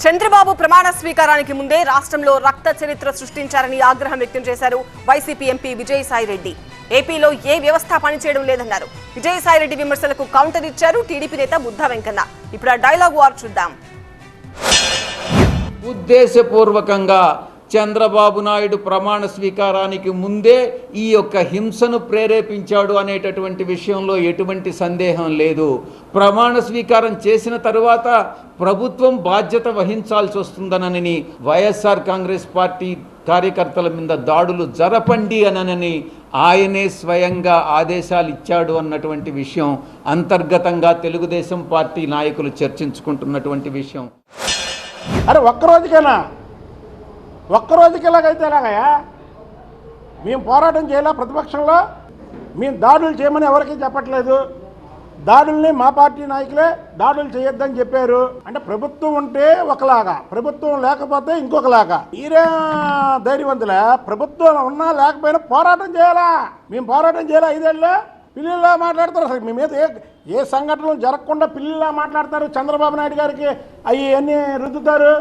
చంద్రబాబు ప్రమాణ స్వీకారానికి ముందే రాష్ట్రంలో రక్త చరిత్ర సృష్టించారని ఆగ్రహం వ్యక్తం చేశారు వైసీపీ ఎంపీ విజయసాయిరెడ్డి. ఏపీలో ఏ వ్యవస్థ పనిచేయడం లేదన్నారు. విజయసాయిరెడ్డి విమర్శలకు కౌంటర్ ఇచ్చారు టీడీపీ నేత బుద్ధా వెంకన్న. ఇప్పుడు ఆ డైలాగ్ వార్ చూద్దాం. ఉద్దేశపూర్వకంగా చంద్రబాబు నాయుడు ప్రమాణ స్వీకారానికి ముందే ఈ యొక్క హింసను ప్రేరేపించాడు అనేటటువంటి విషయంలో ఎటువంటి సందేహం లేదు. ప్రమాణ స్వీకారం చేసిన తరువాత ప్రభుత్వం బాధ్యత వహించాల్సి వస్తుందనని వైఎస్ఆర్ కాంగ్రెస్ పార్టీ కార్యకర్తల మీద దాడులు జరపండి అనని ఆయనే స్వయంగా ఆదేశాలు ఇచ్చాడు అన్నటువంటి విషయం అంతర్గతంగా తెలుగుదేశం పార్టీ నాయకులు చర్చించుకుంటున్నటువంటి విషయం. అరే ఒక్కరోజుకి ఎలాగైతే ఎలాగయా? మేము పోరాటం చేయాలా? ప్రతిపక్షంలో మేము దాడులు చేయమని ఎవరికీ చెప్పట్లేదు. దాడుల్ని మా పార్టీ నాయకులే దాడులు చేయొద్దని చెప్పారు. అంటే ప్రభుత్వం ఉంటే ఒకలాగా, ప్రభుత్వం లేకపోతే ఇంకొకలాగా. మీరే ధైర్యవంతులే. ప్రభుత్వం ఉన్నా లేకపోయినా పోరాటం చేయాలా? మేము పోరాటం చేయాలా? 5 ఏళ్ళలో పిల్లల్లా మాట్లాడతారు. అసలు మీ మీద ఏ సంఘటనలు జరగకుండా పిల్లల్లా మాట్లాడతారు. చంద్రబాబు నాయుడు గారికి అవి అన్నీ రుద్దుతారు.